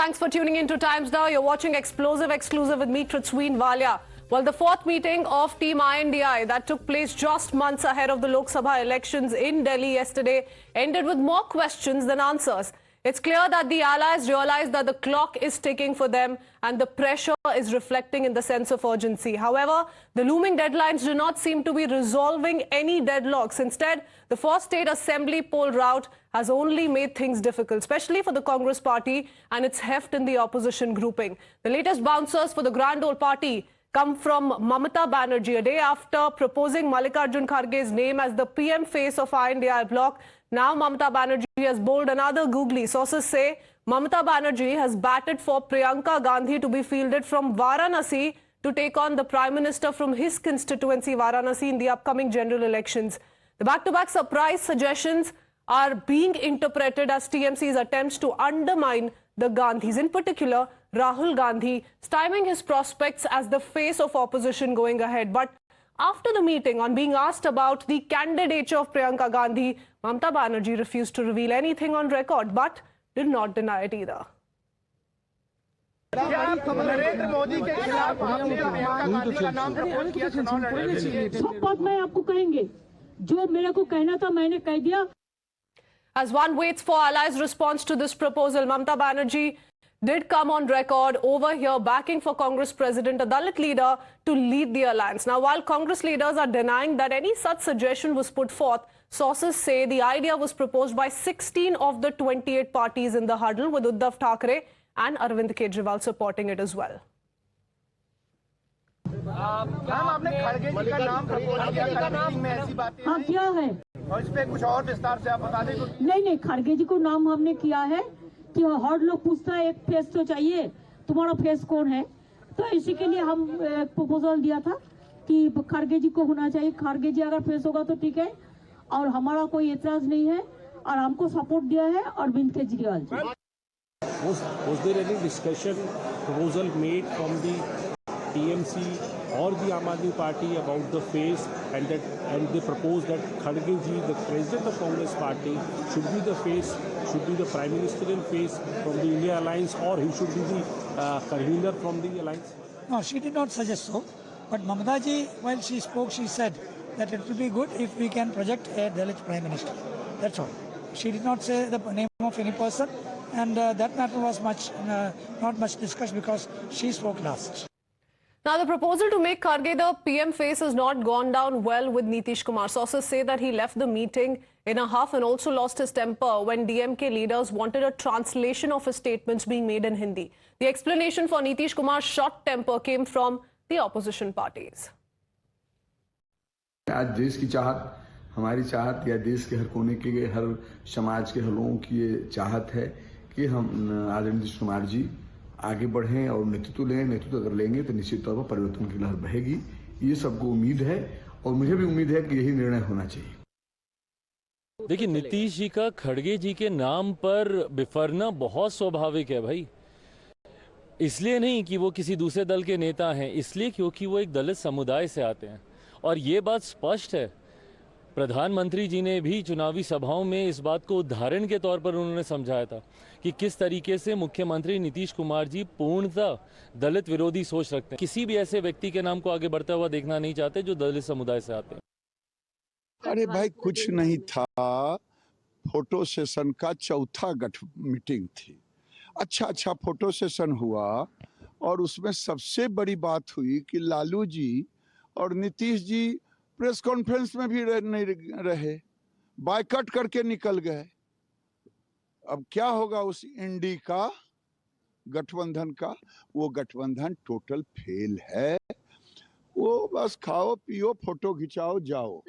Thanks for tuning in to Times Now. You're watching Explosive Exclusive with me, Kritsween Walia. Well, the fourth meeting of Team I.N.D.I.A that took place just months ahead of the Lok Sabha elections in Delhi yesterday ended with more questions than answers. It's clear that the allies realize that the clock is ticking for them and the pressure is reflecting in the sense of urgency. However, the looming deadlines do not seem to be resolving any deadlocks. Instead, the first state assembly poll rout has only made things difficult, especially for the Congress party and its heft in the opposition grouping. The latest bouncers for the grand old party come from Mamata-Banerjee, a day after proposing Mallikarjun Kharge's name as the PM face of I.N.D.I.A Bloc. Now Mamata-Banerjee has bowled another googly. Sources say Mamata-Banerjee has batted for Priyanka Gandhi to be fielded from Varanasi to take on the Prime Minister from his constituency, Varanasi, in the upcoming general elections. The back-to-back surprise suggestions are being interpreted as TMC's attempts to undermine the Gandhis, in particular Rahul Gandhi, stymieing his prospects as the face of opposition going ahead. But after the meeting, on being asked about the candidature of Priyanka Gandhi, Mamata Banerjee refused to reveal anything on record, but did not deny it either. As one waits for allies' response to this proposal, Mamata Banerjee did come on record over here backing for Congress President, a Dalit leader, to lead the alliance. Now, while Congress leaders are denying that any such suggestion was put forth, sources say the idea was proposed by 16 of the 28 parties in the huddle, with Uddhav Thackeray and Arvind Kejriwal supporting it as well. नहीं खड़गे जी को नाम हमने किया है कि हर लोग पूछता है एक फेस तो चाहिए, तुम्हारा फेस कौन है, तो इसी के लिए हम प्रपोजल दिया था कि खड़गे जी को होना चाहिए। खड़गे जी अगर फेस होगा तो ठीक है और हमारा कोई एतराज नहीं है और हमको सपोर्ट दिया है Arvind Kejriwal ji. Was there any discussion proposal made from the TMC or the I.N.D.I.A party about the face, and they proposed that Kharge ji, the president of Congress party, should be the face, should be the prime ministerial face from the India alliance, or he should be the convener from the alliance? No, she did not suggest so. But Mamata ji, while she spoke, she said that it will be good if we can project a Dalit prime minister. That's all. She did not say the name of any person, and that matter was not much discussed because she spoke last. Now, the proposal to make Kharge the PM face has not gone down well with Nitish Kumar. Sources say that he left the meeting in a huff and also lost his temper when DMK leaders wanted a translation of his statements being made in Hindi. The explanation for Nitish Kumar's short temper came from the opposition parties. आज देश की चाहत, हमारी चाहत या देश के हर कोने के हर समाज के हर लोगों की ये चाहत है कि हम आदरणीय नीतीश कुमार जी आगे बढ़ें और नेतृत्व लें। नेतृत्व अगर लेंगे तो निश्चित तौर पर परिवर्तन की लहर बहेगी। ये सबको उम्मीद है और मुझे भी उम्मीद है कि यही निर्णय होना चाहिए। देखिए, नीतीश जी का खड़गे जी के नाम पर बिफरना बहुत स्वाभाविक है भाई। इसलिए नहीं कि वो किसी दूसरे दल के नेता हैं, इसलिए क्योंकि वो एक दलित समुदाय से आते हैं। और ये बात स्पष्ट है, प्रधानमंत्री जी ने भी चुनावी सभाओं में इस बात को उदाहरण के तौर पर उन्होंने समझाया था कि किस तरीके से मुख्यमंत्री नीतीश कुमार जी पूर्णतः दलित विरोधी सोच रखते हैं। किसी भी ऐसे व्यक्ति के नाम को आगे बढ़ता हुआ देखना नहीं चाहते जो दलित समुदाय से आते हैं। अरे भाई, कुछ नहीं था, फोटो सेशन का चौथा मीटिंग थी। अच्छा फोटो सेशन हुआ और उसमें सबसे बड़ी बात हुई कि लालू जी और नीतीश जी प्रेस कॉन्फ्रेंस में भी नहीं रहे, बायकॉट करके निकल गए। अब क्या होगा उस इंडी का गठबंधन का? वो गठबंधन टोटल फेल है। वो बस खाओ पियो फोटो खिंचाओ जाओ।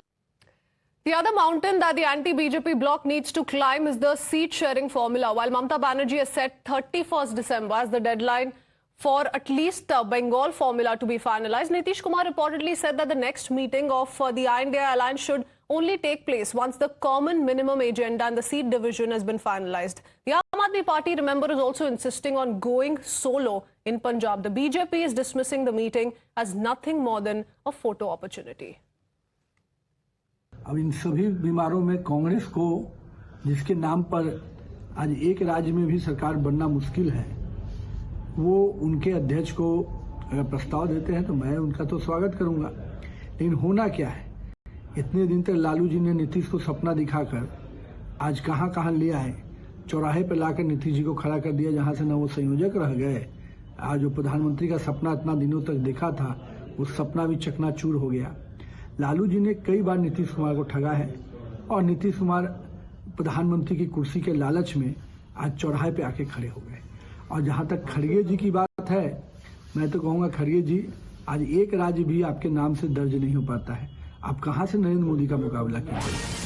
The other mountain that the anti-BJP bloc needs to climb is the seat-sharing formula. While Mamata Banerjee has set 31st December as the deadline for at least the Bengal formula to be finalized, Nitish Kumar reportedly said that the next meeting of the I.N.D.I.A alliance should only take place once the common minimum agenda and the seat division has been finalized. The I.N.D.I.A party, remember, is also insisting on going solo in Punjab. The BJP is dismissing the meeting as nothing more than a photo opportunity. अब इन सभी बीमारों में कांग्रेस को, जिसके नाम पर आज एक राज्य में भी सरकार बनना मुश्किल है, वो उनके अध्यक्ष को अगर प्रस्ताव देते हैं तो मैं उनका तो स्वागत करूंगा। लेकिन होना क्या है, इतने दिन तक लालू जी ने नीतीश को सपना दिखाकर आज कहां कहां ले आए, चौराहे पर लाकर नीतीश जी को खड़ा कर दिया, जहां से न वो संयोजक रह गए। आज जो प्रधानमंत्री का सपना इतना दिनों तक देखा था, वो सपना भी चकनाचूर हो गया। लालू जी ने कई बार नीतीश कुमार को ठगा है और नीतीश कुमार प्रधानमंत्री की कुर्सी के लालच में आज चौराहे पे आके खड़े हो गए। और जहां तक खड़गे जी की बात है, मैं तो कहूंगा खड़गे जी, आज एक राज्य भी आपके नाम से दर्ज नहीं हो पाता है। आप कहां से नरेंद्र मोदी का मुकाबला कीजिए?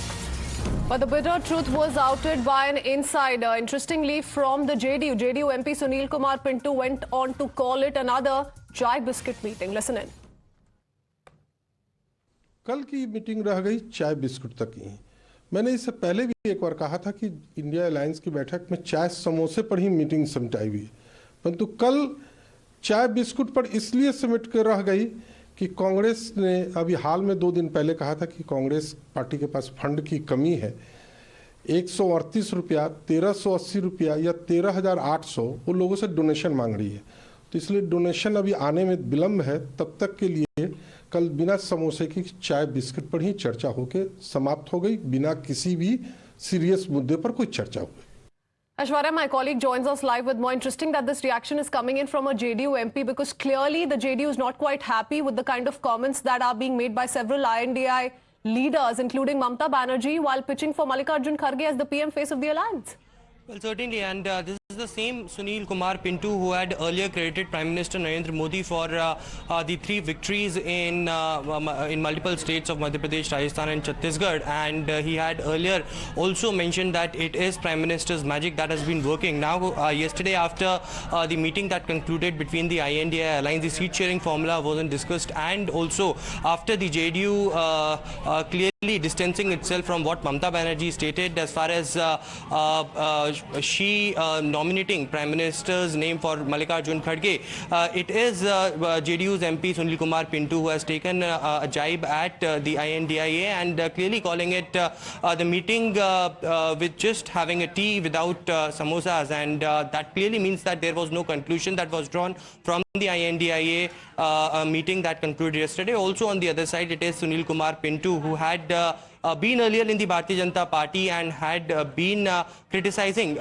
But the bitter truth was outed by an insider. Interestingly, from the JDU MP Sunil Kumar Pinto went on to call it another chai biscuit meeting. Listen in. कल की मीटिंग रह गई चाय बिस्कुट तक ही। मैंने इससे पहले भी एक बार कहा था कि इंडिया अलायंस की बैठक में चाय समोसे पर ही मीटिंग समेटाई हुई, परंतु कल चाय बिस्कुट पर इसलिए समेट कर रह गई कि कांग्रेस ने अभी हाल में 2 दिन पहले कहा था कि कांग्रेस पार्टी के पास फंड की कमी है। 138 रुपया, 1380 रुपया या 13,800 वो लोगों से डोनेशन मांग रही है, तो इसलिए डोनेशन अभी आने में विलम्ब है। तब तक के लिए कल बिना समोसे की चाय बिस्किट पर ही चर्चा होकर समाप्त हो गई, बिना किसी भी सीरियस मुद्दे पर कोई चर्चा हुई। Aishwarya, my colleague, joins us live with more. Interesting that this reaction is coming in from a JDU MP, because clearly the JDU is not quite happy with the kind of comments that are being made by several I.N.D.I leaders, including Mamata Banerjee, while pitching for Mallikarjun Kharge as the PM face of the alliance. Well, certainly, and this is the same Sunil Kumar Pinto who had earlier credited Prime Minister Narendra Modi for the 3 victories in multiple states of Madhya Pradesh, Rajasthan and Chhattisgarh, and he had earlier also mentioned that it is Prime Minister's magic that has been working. Now, yesterday after the meeting that concluded between the I.N.D.I alliance, the seat sharing formula wasn't discussed, and also after the JDU clearly distancing itself from what Mamata Banerjee stated as far as she nominating Prime Minister's name for Mallikarjun Kharge. It is JDU's MP Sunil Kumar Pinto who has taken a jibe at the I.N.D.I.A and clearly calling it the meeting with just having a tea without samosas, and that clearly means that there was no conclusion that was drawn from the I.N.D.I.A meeting that concluded yesterday. Also on the other side, it is Sunil Kumar Pinto who had been earlier in the Bharatiya Janata Party and had been criticizing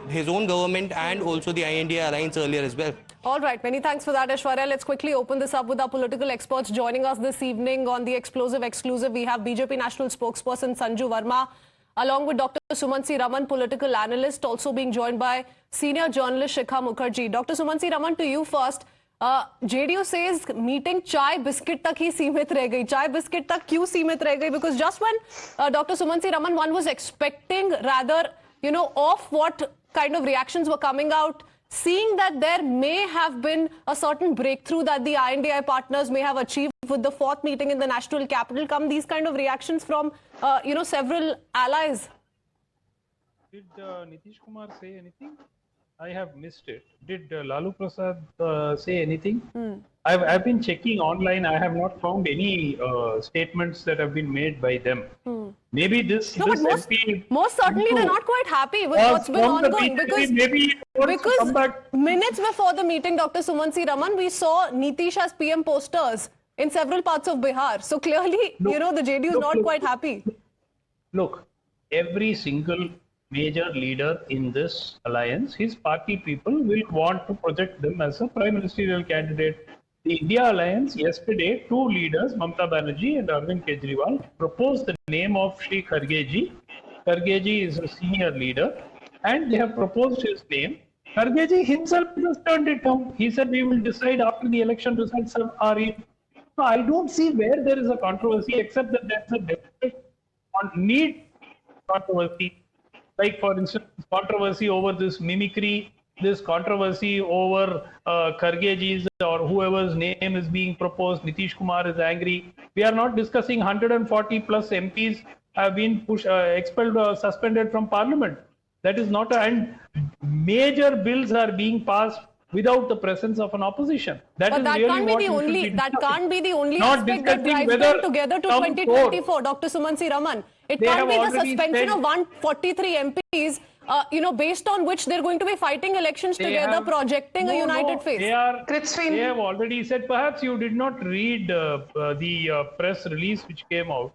his own government and also the I.N.D.I alliance earlier as well. All right, many thanks for that, Aishwarya. Let's quickly open this up with our political experts joining us this evening on the Explosive Exclusive. We have BJP National Spokesperson Sanju Verma, along with Dr. Sumansi Raman, political analyst, also being joined by senior journalist Shikha Mukherjee. Dr. Sumansi Raman, to you first. JDU says meeting chai biscuit tak hi सीमित रह गई. Chai biscuit tak क्यों सीमित रह गई? Because just when Dr. Sumansi Raman, one was expecting rather, of what kind of reactions were coming out, seeing that there may have been a certain breakthrough that the I.N.D.I partners may have achieved with the 4th meeting in the national capital, come these kind of reactions from, several allies. Did Nitish Kumar say anything? I have missed it. Did Lalu Prasad say anything? I've been checking online. I have not found any statements that have been made by them. Maybe this but most certainly they're not quite happy with what's been ongoing, because minutes before the meeting, Dr. Sumansi Raman, we saw Nitish as PM posters in several parts of Bihar. So clearly, the JDU is not quite happy. Look, every single major leader in this alliance, his party people will want to project them as a prime ministerial candidate. The India alliance, yesterday, 2 leaders, Mamata Banerjee and Arvind Kejriwal, proposed the name of Shri Kharge ji. Kharge ji is a senior leader, and they have proposed his name. Kharge ji himself just turned it down. He said, we will decide after the election results are in. So I don't see where there is a controversy, except that there's a definite need controversy. Like, for instance, controversy over this mimicry, this controversy over Kharge ji's or whoever's name is being proposed. Nitish Kumar is angry. We are not discussing 140 plus MPs have been expelled or suspended from parliament. That is not and major bills are being passed without the presence of an opposition. That can't be the only aspect that drives them together to 2024, Dr. Sumansi Raman. It can't be the suspension of 143 MPs based on which they're going to be fighting elections together, projecting a united face. They have already said, perhaps you did not read the press release which came out.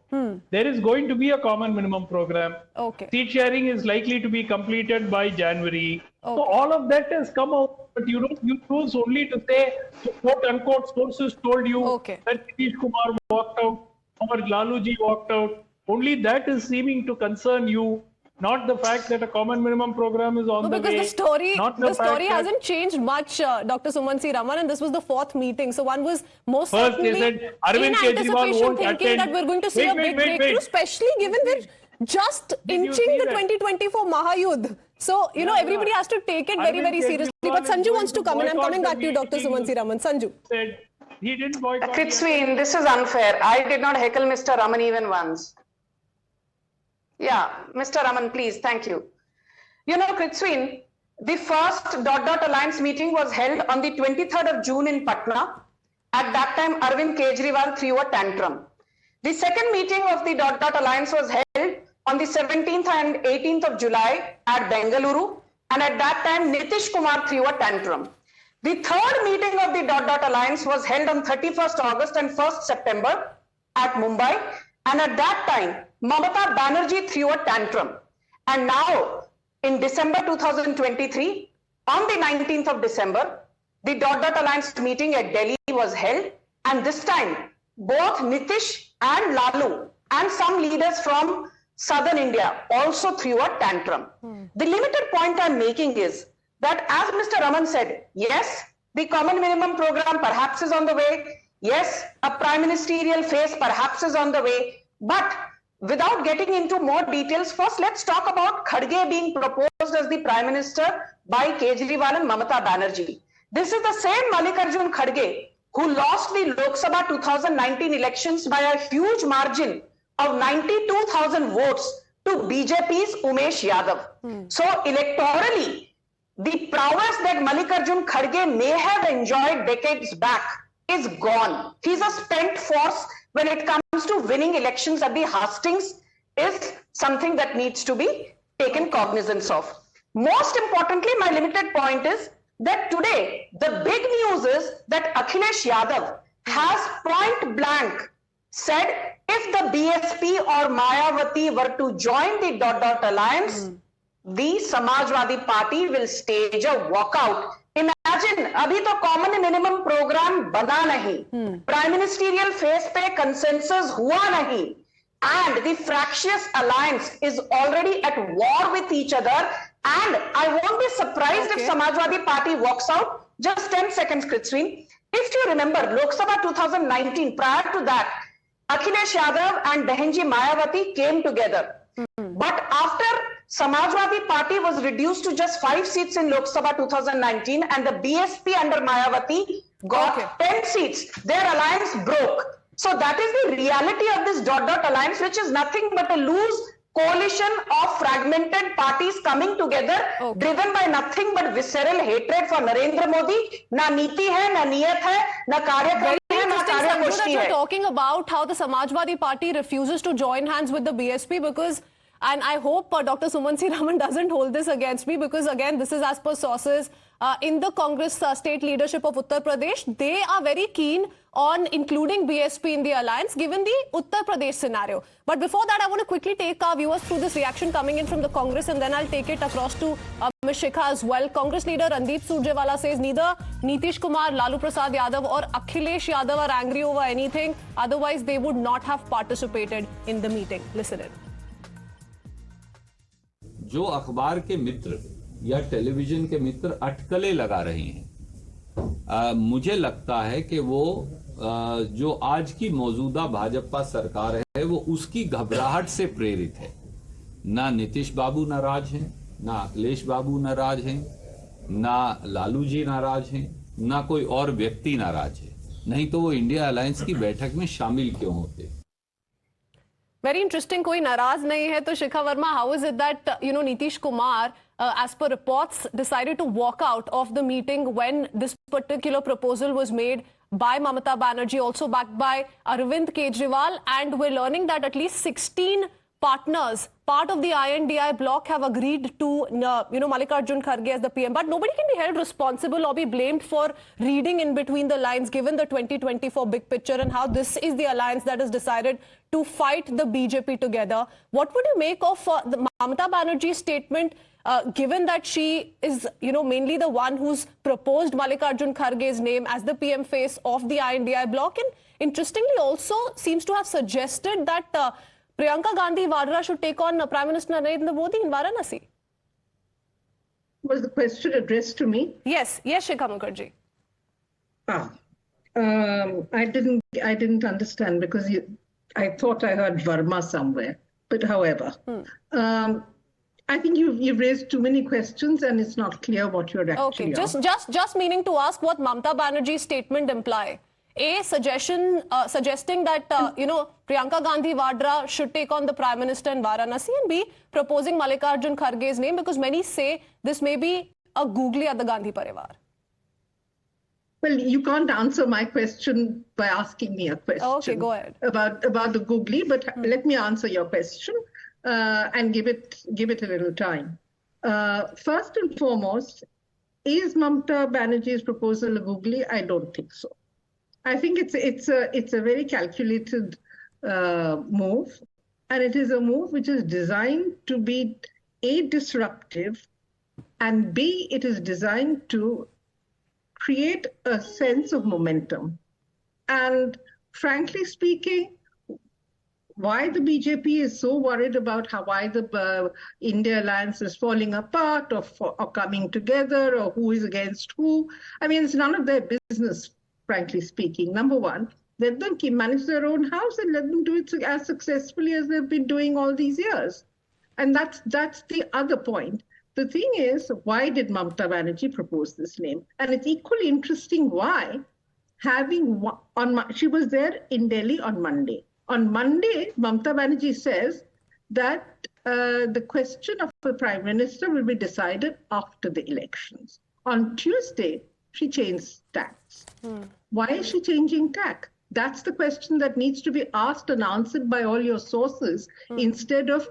There is going to be a common minimum program. Okay. Seat sharing is likely to be completed by January. So all of that has come out, but you choose only to say, quote unquote, sources told you that Nitish Kumar walked out or Laluji walked out. Only that is seeming to concern you, not the fact that a common minimum program is on the way. Because the story hasn't changed much, Dr. Sumansi Raman, and this was the 4th meeting. So one was most certainly they said Arvind Kejriwal won't thinking attend. that we're going to see a big breakthrough, especially given we're just inching the 2024 Mahayudh. So, everybody has to take it very, very seriously. But Sanju wants to come in. I'm coming back to you, Dr. Sumansi Raman. Sanju. Said he didn't boycott. Kritsween, this is unfair. I did not heckle Mr. Raman even once. Yeah, Mr. Raman, please. Thank you. Kritsween, the first ... alliance meeting was held on the 23rd of June in Patna. At that time, Arvind Kejriwal threw a tantrum. The second meeting of the ... alliance was held on the 17th and 18th of July at Bengaluru, and at that time Nitish Kumar threw a tantrum. The third meeting of the ... alliance was held on 31st August and 1st September at Mumbai, and at that time Mamata-Banerjee threw a tantrum. And now in December 2023, on the 19th of December, the ... alliance meeting at Delhi was held, and this time both Nitish and Lalu and some leaders from Southern India also threw a tantrum. The limited point I'm making is that, as Mr. Raman said, yes, the common minimum program perhaps is on the way. Yes, a prime ministerial phase perhaps is on the way. But without getting into more details, first let's talk about Kharge being proposed as the prime minister by Kejriwal and Mamata Banerjee. This is the same Mallikarjun Kharge who lost the Lok Sabha 2019 elections by a huge margin of 92,000 votes to BJP's Umesh Yadav. So electorally, the prowess that Mallikarjun Kharge may have enjoyed decades back is gone. He's a spent force when it comes to winning elections at the hustings, is something that needs to be taken cognizance of. Most importantly, my limited point is that today, the big news is that Akhilesh Yadav has point blank said, if the BSP or Mayawati were to join the ... alliance, the Samajwadi Party will stage a walkout. Imagine, abhi to common minimum program bana nahi, prime ministerial phase pe consensus hua nahi, and the fractious alliance is already at war with each other. And I won't be surprised if Samajwadi Party walks out. Just 10 seconds, Kritsween. If you remember, Lok Sabha 2019, prior to that, Akhilesh Yadav and Behenji Mayawati came together. But after Samajwadi Party was reduced to just 5 seats in Lok Sabha 2019 and the BSP under Mayawati got 10 seats, their alliance broke. So that is the reality of this ... alliance, which is nothing but a loose coalition of fragmented parties coming together, driven by nothing but visceral hatred for Narendra Modi. Na niti hai, na niyat hai, na karyakram hai, na karyagoshti hai. You're talking about how the Samajwadi Party refuses to join hands with the BSP because, and I hope Dr. Sumansi Raman doesn't hold this against me, because again, this is as per sources in the Congress state leadership of Uttar Pradesh. They are very keen on including BSP in the alliance, given the Uttar Pradesh scenario. But before that, I want to quickly take our viewers through this reaction coming in from the Congress, and then I'll take it across to Ms. Shikha as well. Congress leader Randeep Surjewala says neither Nitish Kumar, Lalu Prasad Yadav or Akhilesh Yadav are angry over anything. Otherwise, they would not have participated in the meeting. Listen in. जो अखबार के मित्र या television के मित्र अटकलें लगा रहे हैं, मुझे लगता है कि वो जो आज की मौजूदा भाजपा सरकार है वो उसकी घबराहट से प्रेरित है। ना नीतीश बाबू नाराज हैं, ना अखिलेश बाबू नाराज हैं, ना लालू जी नाराज हैं, ना कोई और व्यक्ति नाराज है। नहीं तो वो इंडिया अलायंस की बैठक में शामिल क्यों होते? Very interesting. कोई नाराज नहीं है. तो शिखा Verma, how is it that Nitish Kumar, as per reports, decided to walk out of the meeting when this particular proposal was made by Mamata Banerjee, also backed by Arvind Kejriwal, and we're learning that at least 16 partners part of the I.N.D.I.A Bloc have agreed to, Mallikarjun Kharge as the PM. But nobody can be held responsible or be blamed for reading in between the lines, given the 2024 big picture and how this is the alliance that has decided to fight the BJP together. What would you make of the Mamata Banerjee's statement, given that she is, mainly the one who's proposed Mallikarjun Kharge's name as the PM face of the I.N.D.I.A Bloc, and interestingly also seems to have suggested that Priyanka Gandhi Vadra should take on Prime Minister Narendra Modi in Varanasi. Was the question addressed to me? Yes, Shikha Mukherjee. I didn't understand because I thought I heard Verma somewhere. But however, I think you've raised too many questions and it's not clear what you're actually asking. Just meaning to ask what Mamata Banerjee's statement imply. A, suggesting that, Priyanka Gandhi Vadra should take on the Prime Minister in Varanasi, and B, proposing Mallikarjun Kharge's name, because many say this may be a googly at the Gandhi Parivar. Well, you can't answer my question by asking me a question. Okay, go ahead. About the googly, but let me answer your question and give it a little time. First and foremost, is Mamata Banerjee's proposal a googly? I don't think so. I think it's a very calculated move, and it is a move which is designed to be A, disruptive, and B, it is designed to create a sense of momentum. And frankly speaking, why the BJP is so worried about why the India alliance is falling apart or coming together, or who is against who, I mean, it's none of their business. Frankly speaking, number one, let them manage their own house and let them do it as successfully as they've been doing all these years. And that's the other point. The thing is, why did Mamata Banerjee propose this name? And it's equally interesting why, she was there in Delhi on Monday. On Monday, Mamata Banerjee says that the question of the Prime Minister will be decided after the elections. On Tuesday, she changed tacks. Why is she changing tack? That's the question that needs to be asked and answered by all your sources instead of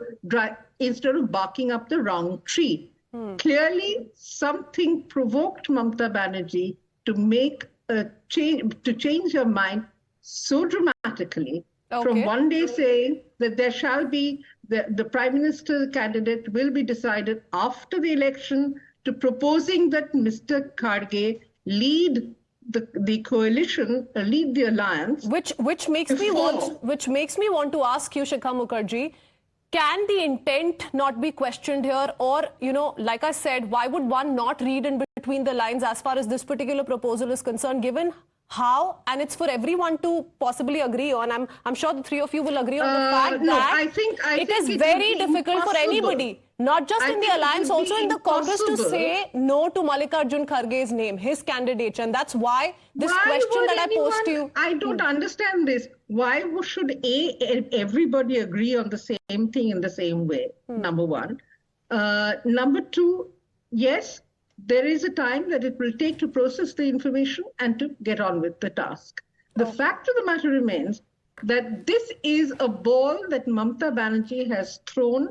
barking up the wrong tree. Clearly, something provoked Mamata Banerjee to make a change, to change her mind so dramatically. From one day saying that there shall be the Prime Minister candidate will be decided after the election, to proposing that Mr. Kharge lead the coalition, lead the alliance, which makes me want to ask you, Shikha Mukherjee, can the intent not be questioned here? Or, like I said, why would one not read in between the lines as far as this particular proposal is concerned, given how, and it's for everyone to possibly agree on. I'm sure the three of you will agree on the fact that it is very difficult for anybody, not just in the alliance, also in the Congress, to say no to Mallikarjun Kharge's name, his candidature. And that's why this question that I posed to you. I don't understand this. Why should everybody agree on the same thing in the same way? Number one. Number two, yes, there is a time that it will take to process the information and to get on with the task. The fact of the matter remains that this is a ball that Mamata Banerjee has thrown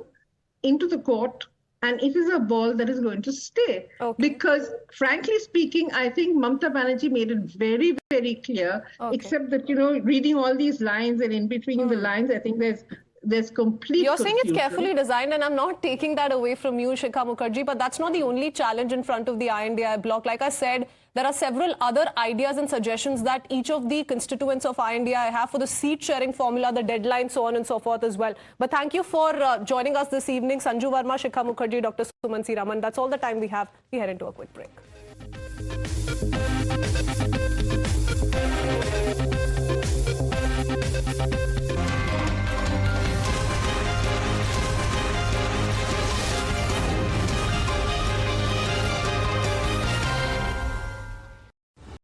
into the court, and it is a ball that is going to stay. Because frankly speaking, I think Mamata Banerjee made it very, very clear, except that, reading all these lines and in between the lines, I think there's complete You're confusion. saying it's carefully designed, and I'm not taking that away from you, Shikha Mukherjee, but that's not the only challenge in front of the I.N.D.I.A Bloc. Like I said, there are several other ideas and suggestions that each of the constituents of I.N.D.I.A have for the seat-sharing formula, the deadline, so on and so forth as well. But thank you for joining us this evening. Sanju Verma, Shikha Mukherjee, Dr. Suman C. Raman. That's all the time we have. We head into a quick break.